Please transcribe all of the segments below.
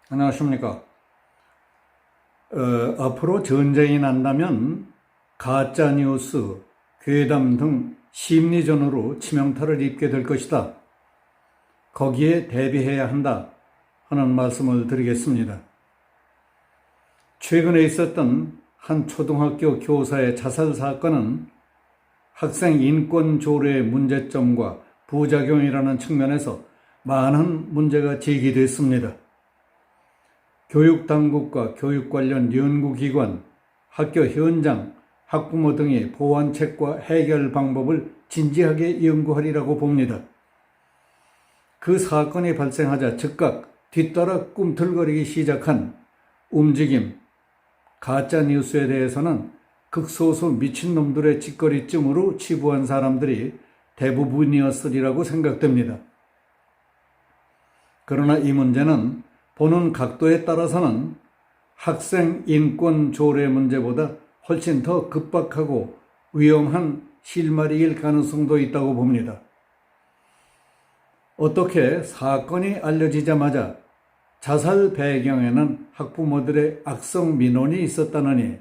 안녕하십니까. 앞으로 전쟁이 난다면 가짜뉴스, 괴담 등 심리전으로 치명타를 입게 될 것이다. 거기에 대비해야 한다 하는 말씀을 드리겠습니다. 최근에 있었던 한 초등학교 교사의 자살 사건은 학생 인권 조례의 문제점과 부작용이라는 측면에서 많은 문제가 제기됐습니다. 교육당국과 교육 관련 연구기관, 학교 현장, 학부모 등이 보완책과 해결 방법을 진지하게 연구하리라고 봅니다. 그 사건이 발생하자 즉각 뒤따라 꿈틀거리기 시작한 움직임, 가짜뉴스에 대해서는 극소수 미친놈들의 짓거리쯤으로 치부한 사람들이 대부분이었으리라고 생각됩니다. 그러나 이 문제는 보는 각도에 따라서는 학생 인권 조례 문제보다 훨씬 더 급박하고 위험한 실마리일 가능성도 있다고 봅니다. 어떻게 사건이 알려지자마자 자살 배경에는 학부모들의 악성 민원이 있었다느니,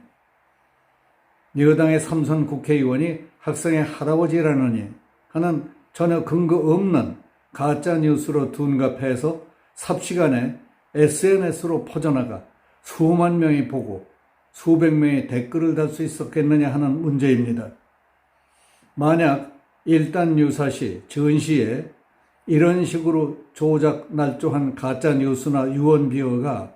여당의 삼선 국회의원이 학생의 할아버지라느니 하는 전혀 근거 없는 가짜뉴스로 둔갑해서 삽시간에 SNS로 퍼져나가 수만 명이 보고 수백 명이 댓글을 달 수 있었겠느냐 하는 문제입니다. 만약 일단 유사시, 전시에 이런 식으로 조작 날조한 가짜뉴스나 유언비어가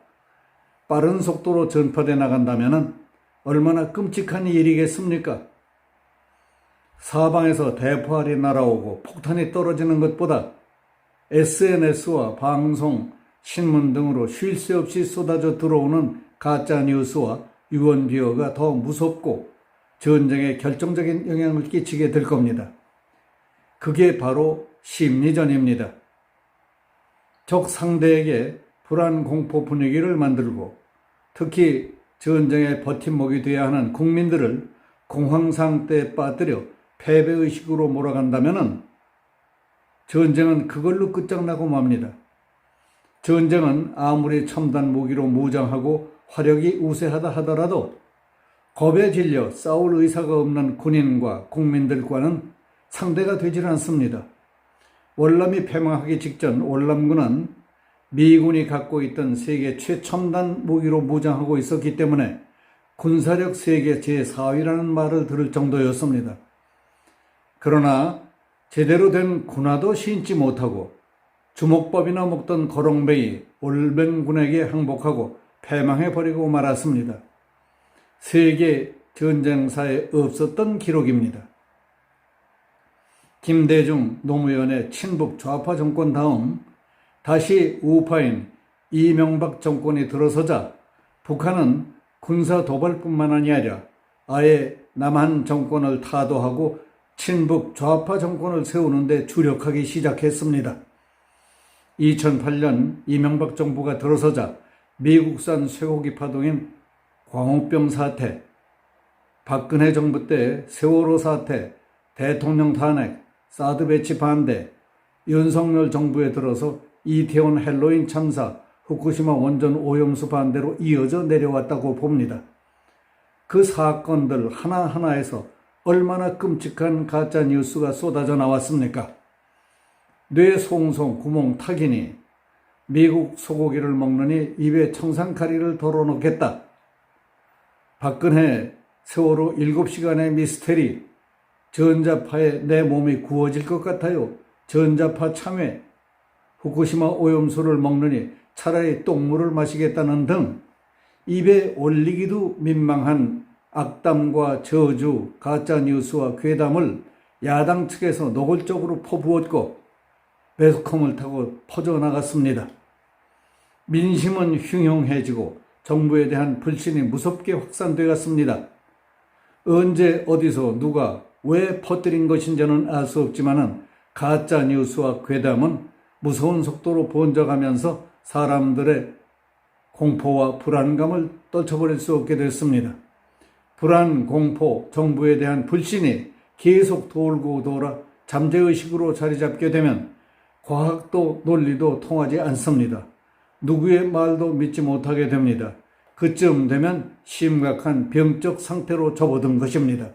빠른 속도로 전파돼 나간다면 얼마나 끔찍한 일이겠습니까? 사방에서 대포알이 날아오고 폭탄이 떨어지는 것보다 SNS와 방송, 신문 등으로 쉴 새 없이 쏟아져 들어오는 가짜뉴스와 유언비어가 더 무섭고 전쟁에 결정적인 영향을 끼치게 될 겁니다. 그게 바로 심리전입니다. 적 상대에게 불안 공포 분위기를 만들고 특히 전쟁의 버팀목이 되어야 하는 국민들을 공황 상태에 빠뜨려 패배의식으로 몰아간다면 전쟁은 그걸로 끝장나고 맙니다. 전쟁은 아무리 첨단 무기로 무장하고 화력이 우세하다 하더라도 겁에 질려 싸울 의사가 없는 군인과 국민들과는 상대가 되질 않습니다. 월남이 패망하기 직전 월남군은 미군이 갖고 있던 세계 최첨단 무기로 무장하고 있었기 때문에 군사력 세계 제4위라는 말을 들을 정도였습니다. 그러나 제대로 된 군화도 신지 못하고 주먹밥이나 먹던 거렁뱅이 올뱅군에게 항복하고 패망해버리고 말았습니다. 세계 전쟁사에 없었던 기록입니다. 김대중, 노무현의 친북 좌파 정권 다음 다시 우파인 이명박 정권이 들어서자 북한은 군사 도발뿐만 아니라 아예 남한 정권을 타도하고 친북 좌파 정권을 세우는 데 주력하기 시작했습니다. 2008년 이명박 정부가 들어서자 미국산 쇠고기 파동인 광우병 사태, 박근혜 정부 때 세월호 사태, 대통령 탄핵, 사드 배치 반대, 윤석열 정부에 들어서 이태원 헬로윈 참사, 후쿠시마 원전 오염수 반대로 이어져 내려왔다고 봅니다. 그 사건들 하나하나에서 얼마나 끔찍한 가짜뉴스가 쏟아져 나왔습니까? 뇌 송송 구멍 타기니 미국 소고기를 먹느니 입에 청산가리를 덜어놓겠다. 박근혜 세월호 7시간의 미스테리, 전자파에 내 몸이 구워질 것 같아요. 전자파 참외, 후쿠시마 오염수를 먹느니 차라리 똥물을 마시겠다는 등 입에 올리기도 민망한 악담과 저주, 가짜뉴스와 괴담을 야당 측에서 노골적으로 퍼부었고 매스컴을 타고 퍼져나갔습니다. 민심은 흉흉해지고 정부에 대한 불신이 무섭게 확산되었습니다. 언제 어디서 누가 왜 퍼뜨린 것인지는 알 수 없지만 가짜뉴스와 괴담은 무서운 속도로 번져가면서 사람들의 공포와 불안감을 떨쳐버릴 수 없게 됐습니다. 불안, 공포, 정부에 대한 불신이 계속 돌고 돌아 잠재의식으로 자리 잡게 되면 과학도 논리도 통하지 않습니다. 누구의 말도 믿지 못하게 됩니다. 그쯤 되면 심각한 병적 상태로 접어든 것입니다.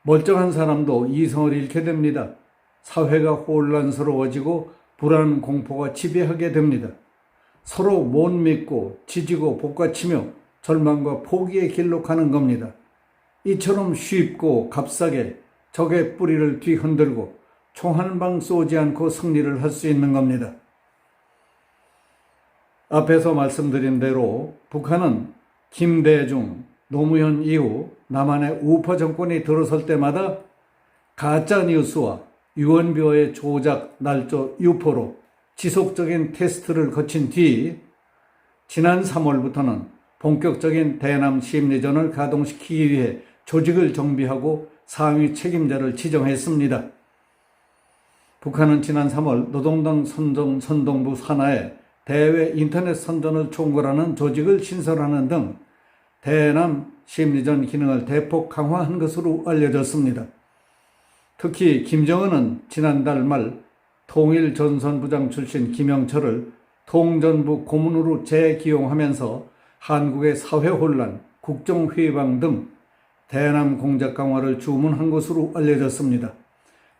멀쩡한 사람도 이성을 잃게 됩니다. 사회가 혼란스러워지고 불안 공포가 지배하게 됩니다. 서로 못 믿고 지지고 볶아치며 절망과 포기의 길로 가는 겁니다. 이처럼 쉽고 값싸게 적의 뿌리를 뒤흔들고 총 한 방 쏘지 않고 승리를 할 수 있는 겁니다. 앞에서 말씀드린 대로 북한은 김대중, 노무현 이후 남한의 우파 정권이 들어설 때마다 가짜 뉴스와 유언비어의 조작, 날조, 유포로 지속적인 테스트를 거친 뒤 지난 3월부터는 본격적인 대남 심리전을 가동시키기 위해 조직을 정비하고 상위 책임자를 지정했습니다. 북한은 지난 3월 노동당 선동부 산하에 대외 인터넷 선전을 총괄하는 조직을 신설하는 등 대남 심리전 기능을 대폭 강화한 것으로 알려졌습니다. 특히 김정은은 지난달 말 통일전선부장 출신 김영철을 통전부 고문으로 재기용하면서 한국의 사회혼란, 국정회방 등 대남 공작 강화를 주문한 것으로 알려졌습니다.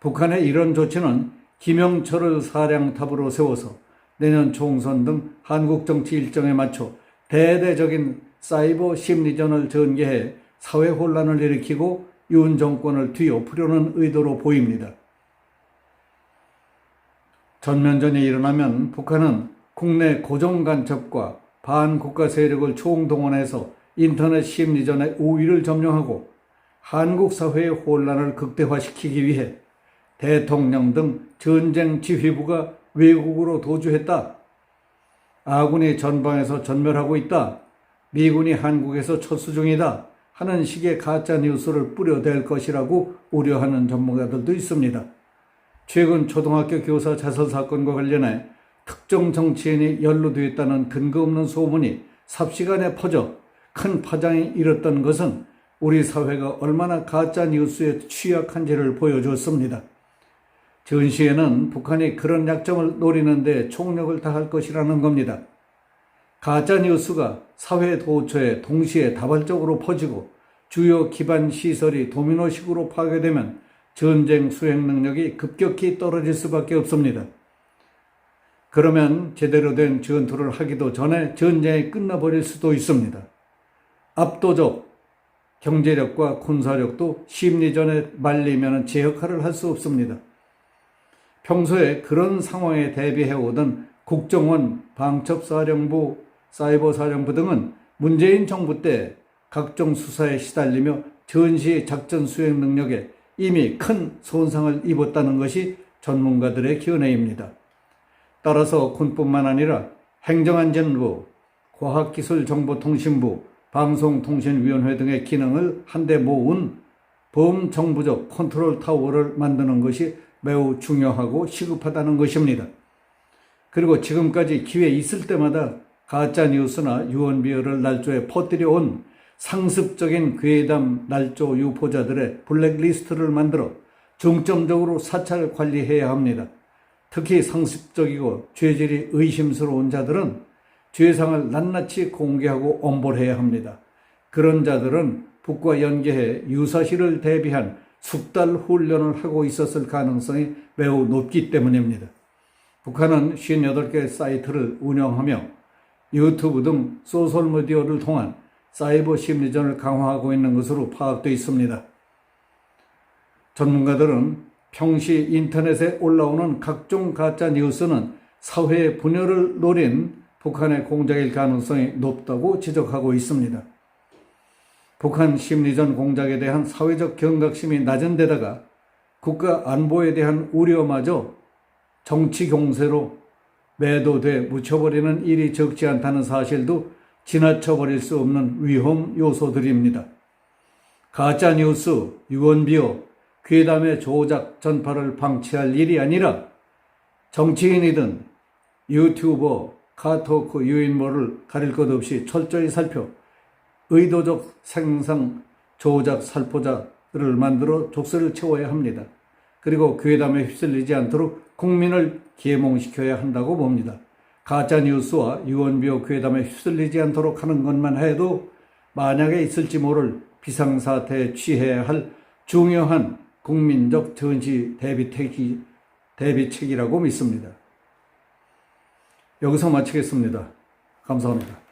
북한의 이런 조치는 김영철을 사령탑으로 세워서 내년 총선 등 한국 정치 일정에 맞춰 대대적인 사이버 심리전을 전개해 사회 혼란을 일으키고 윤 정권을 뒤엎으려는 의도로 보입니다. 전면전이 일어나면 북한은 국내 고정 간첩과 반국가 세력을 총동원해서 인터넷 심리전의 우위를 점령하고 한국 사회의 혼란을 극대화시키기 위해 대통령 등 전쟁 지휘부가 외국으로 도주했다. 아군이 전방에서 전멸하고 있다. 미군이 한국에서 철수 중이다. 하는 식의 가짜 뉴스를 뿌려댈 것이라고 우려하는 전문가들도 있습니다. 최근 초등학교 교사 자살 사건과 관련해 특정 정치인이 연루되었다는 근거 없는 소문이 삽시간에 퍼져 큰 파장이 일었던 것은 우리 사회가 얼마나 가짜 뉴스에 취약한지를 보여줬습니다. 전시에는 북한이 그런 약점을 노리는 데 총력을 다할 것이라는 겁니다. 가짜 뉴스가 사회 도처에 동시에 다발적으로 퍼지고 주요 기반 시설이 도미노식으로 파괴되면 전쟁 수행 능력이 급격히 떨어질 수밖에 없습니다. 그러면 제대로 된 전투를 하기도 전에 전쟁이 끝나버릴 수도 있습니다. 압도적 경제력과 군사력도 심리전에 말리면 제 역할을 할 수 없습니다. 평소에 그런 상황에 대비해오던 국정원, 방첩사령부, 사이버사령부 등은 문재인 정부 때 각종 수사에 시달리며 전시 작전 수행 능력에 이미 큰 손상을 입었다는 것이 전문가들의 견해입니다. 따라서 군뿐만 아니라 행정안전부, 과학기술정보통신부, 방송통신위원회 등의 기능을 한데 모은 범정부적 컨트롤 타워를 만드는 것이 매우 중요하고 시급하다는 것입니다. 그리고 지금까지 기회 있을 때마다 가짜 뉴스나 유언비어를 날조에 퍼뜨려 온 상습적인 괴담 날조 유포자들의 블랙리스트를 만들어 중점적으로 사찰 관리해야 합니다. 특히 상습적이고 죄질이 의심스러운 자들은 죄상을 낱낱이 공개하고 엄벌해야 합니다. 그런 자들은 북과 연계해 유사시를 대비한 숙달 훈련을 하고 있었을 가능성이 매우 높기 때문입니다. 북한은 58개 사이트를 운영하며 유튜브 등 소셜미디어를 통한 사이버 심리전을 강화하고 있는 것으로 파악되어 있습니다. 전문가들은 평시 인터넷에 올라오는 각종 가짜 뉴스는 사회의 분열을 노린 북한의 공작일 가능성이 높다고 지적하고 있습니다. 북한 심리전 공작에 대한 사회적 경각심이 낮은 데다가 국가 안보에 대한 우려마저 정치 공세로 매도돼 묻혀버리는 일이 적지 않다는 사실도 지나쳐버릴 수 없는 위험 요소들입니다. 가짜 뉴스, 유언비어, 괴담의 조작, 전파를 방치할 일이 아니라 정치인이든 유튜버, 카토크, 유인모를 가릴 것 없이 철저히 살펴 의도적 생산, 조작, 살포자들을 만들어 족쇄를 채워야 합니다. 그리고 괴담에 휩쓸리지 않도록 국민을 계몽시켜야 한다고 봅니다. 가짜뉴스와 유언비어 괴담에 휩쓸리지 않도록 하는 것만 해도 만약에 있을지 모를 비상사태에 취해야 할 중요한 국민적 전시 대비책이라고 믿습니다. 여기서 마치겠습니다. 감사합니다.